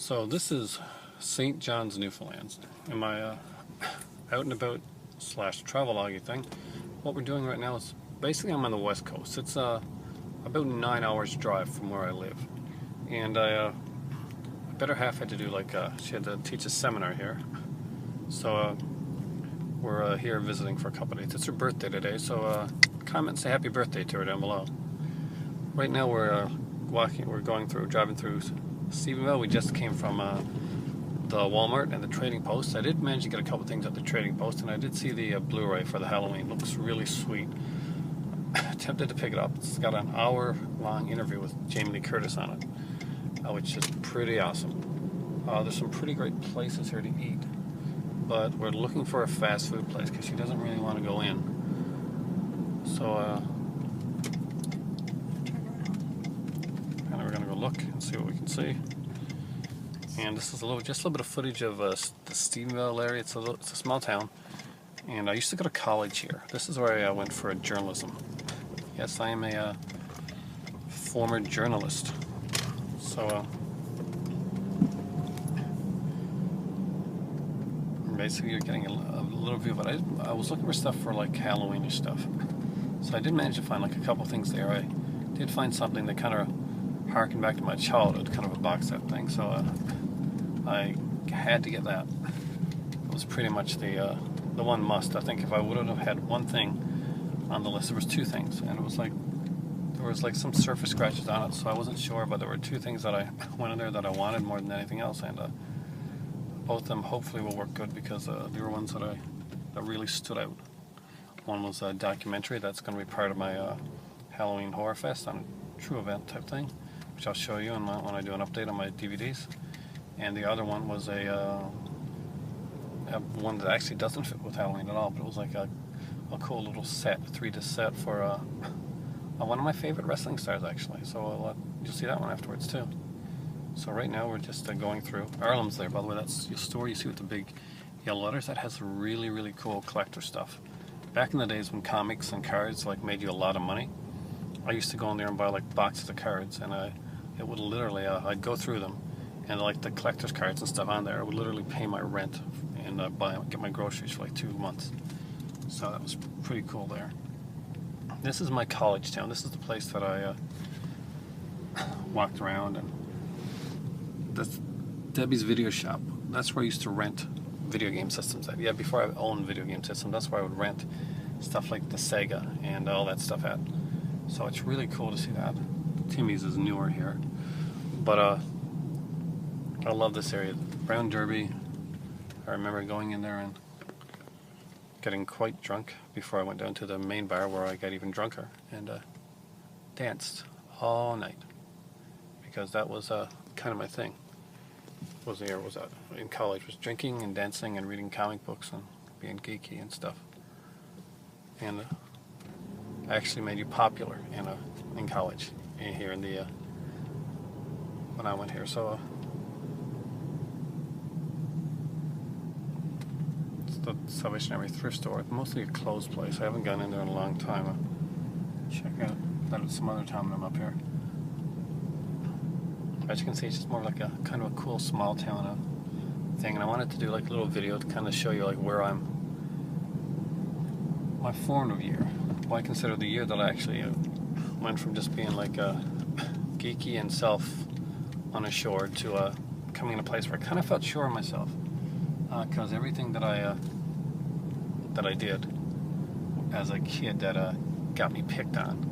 So this is St. John's, Newfoundland. In my out and about / travelogue thing, what we're doing right now is basically I'm on the west coast. It's about 9 hours drive from where I live, and my better half had to do she had to teach a seminar here, so we're here visiting for a couple of days. It's her birthday today, so comment and say happy birthday to her down below. Right now we're driving through Stephenville. We just came from the Walmart and the Trading Post. I did manage to get a couple things at the Trading Post, and I did see the Blu-ray for the Halloween. Looks really sweet. Tempted to pick it up. It's got an hour-long interview with Jamie Lee Curtis on it, which is pretty awesome. There's some pretty great places here to eat, but we're looking for a fast food place because she doesn't really want to go in. So we're gonna go look and see what we can see. And this is just a little bit of footage of the Stephenville area. It's a small town, and I used to go to college here. This is where I went for journalism. Yes, I am a former journalist. So basically you're getting a little view of it. I was looking for stuff for Halloweenish stuff, so I did manage to find a couple things there. I did find something that kind of harkened back to my childhood, kind of a box set thing, so I had to get that. It was pretty much the one must. I think if I would have had one thing on the list, there was two things, and it was there was some surface scratches on it, so I wasn't sure, but there were two things that I went in there that I wanted more than anything else, and both of them hopefully will work good because they were ones that really stood out. One was a documentary that's going to be part of my Halloween Horror Fest on a true event type thing, which I'll show you when I do an update on my DVDs. And the other one was a one that actually doesn't fit with Halloween at all, but it was a cool little set, 3-disc set for one of my favorite wrestling stars actually. So you'll see that one afterwards too. So right now we're just going through. Arlem's there, by the way. That's your store you see with the big yellow letters. That has really, really cool collector stuff. Back in the days when comics and cards made you a lot of money, I used to go in there and buy boxes of cards, and it would literally I'd go through them, and the collector's cards and stuff on there, I would literally pay my rent and get my groceries for 2 months. So that was pretty cool there. This is my college town. This is the place that I walked around, and that's Debbie's Video Shop. That's where I used to rent video game systems at. Yeah, before I owned video game systems, that's where I would rent stuff like the Sega and all that stuff at. So it's really cool to see that. Timmy's is newer here, but I love this area. Brown Derby. I remember going in there and getting quite drunk before I went down to the main bar, where I got even drunker and danced all night, because that was kind of my thing. Was that in college, was drinking and dancing and reading comic books and being geeky and stuff. And I actually made you popular in college here in the when I went here. So it's the Salvation Army thrift store. It's mostly a closed place. I haven't gone in there in a long time. Check out that at some other time when I'm up here. As you can see, it's just more like a kind of a cool small town thing, and I wanted to do a little video to kind of show you where I'm. My formative year. Well, I consider the year that I actually went from just being geeky and self-unassured to coming in a place where I kind of felt sure of myself, because everything that I did as a kid that got me picked on,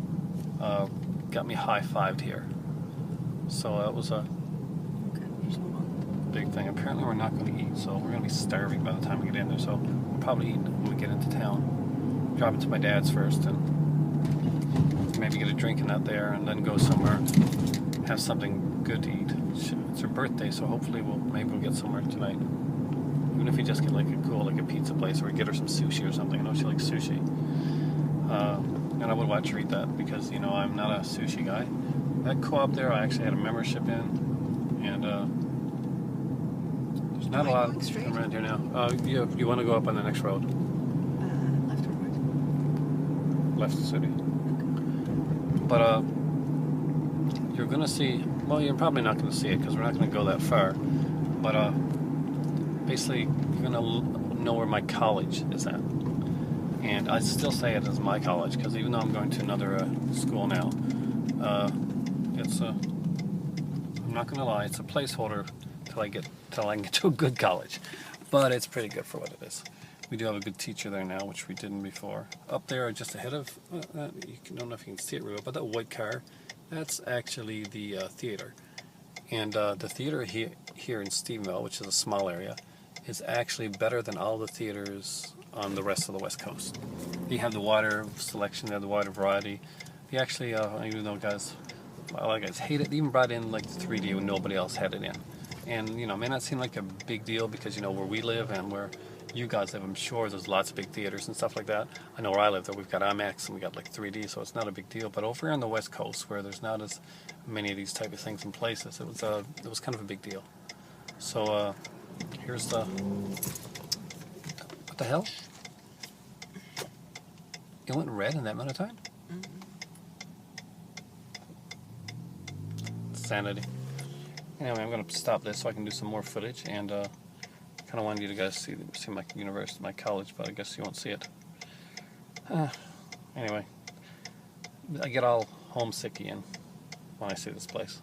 got me high-fived here. So that was a big thing. Apparently we're not going to eat, so we're going to be starving by the time we get in there. So we'll probably eat when we get into town. Drop it to my dad's first, and maybe get a drink in that there, and then go somewhere, have something good to eat. It's her birthday, so hopefully maybe we'll get somewhere tonight. Even if we just get a cool a pizza place, or we get her some sushi or something. I know she likes sushi, and I would watch her eat that, because I'm not a sushi guy. That co-op there, I actually had a membership in, and there's not a lot around here now. You want to go up on the next road? Left or right? Left the city. But you're going to see well, you're probably not going to see it because we're not going to go that far. But basically, you're going to know where my college is at. And I still say it as my college because even though I'm going to another school now, it's a, I'm not going to lie, it's a placeholder till I can get to a good college. But it's pretty good for what it is. We do have a good teacher there now, which we didn't before. Up there, just ahead of, don't know if you can see it real well, but that white car, that's actually the theater. And the theater here in Stephenville, which is a small area, is actually better than all the theaters on the rest of the West Coast. They have the wider selection, they have the wider variety. They actually, even though guys, a lot of guys hate it, they even brought in like the 3D when nobody else had it in. And it may not seem like a big deal because where we live and where you guys live, I'm sure there's lots of big theaters and stuff like that. I know where I live, though, we've got IMAX and we got like 3D, so it's not a big deal. But over here on the West Coast, where there's not as many of these type of things in places, it was kind of a big deal. So here's the, what the hell? It went red in that amount of time? Sanity. Anyway, I'm going to stop this so I can do some more footage, and kind of wanted you to guys see my university, my college, but I guess you won't see it. Anyway, I get all homesick again when I see this place.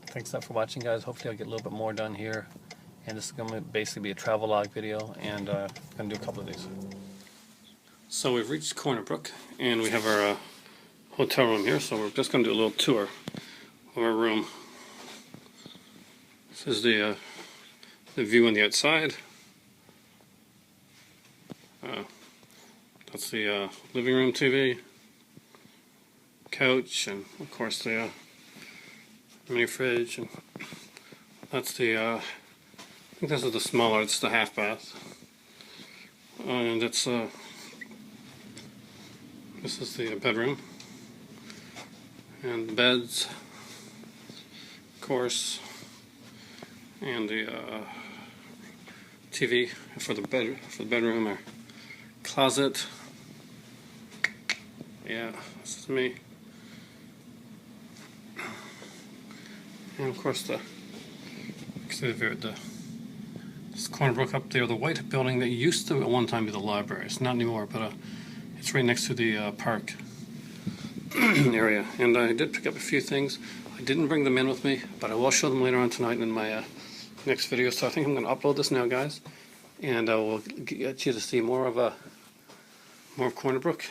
Thanks a lot for watching, guys. Hopefully I'll get a little bit more done here, and this is going to basically be a travel log video, and I'm going to do a couple of these. So we've reached Corner Brook, and we have our hotel room here, so we're just going to do a little tour of our room. This is the view on the outside. That's the living room TV, couch, and of course the mini fridge. And that's the I think this is the smaller. It's the half bath, and it's this is the bedroom, and the beds, of course. And the TV for the bedroom, or closet. Yeah, this is me. And of course this Corner Brook up there, the white building that used to at one time be the library. It's not anymore, but it's right next to the park area. And I did pick up a few things. I didn't bring them in with me, but I will show them later on tonight in my next video. So I think I'm going to upload this now, guys, and I will get you to see more of Corner Brook.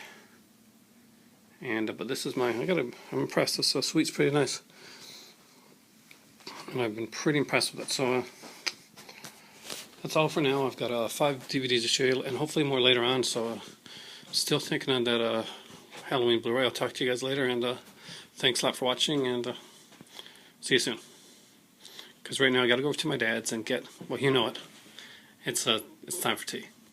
And but this is I'm impressed. This suite's pretty nice, and I've been pretty impressed with it. So that's all for now. I've got 5 DVDs to show you, and hopefully more later on. So still thinking on that Halloween Blu-ray. I'll talk to you guys later, and thanks a lot for watching, and see you soon. Because right now I got to go over to my dad's and get, well, you know it. It's time for tea.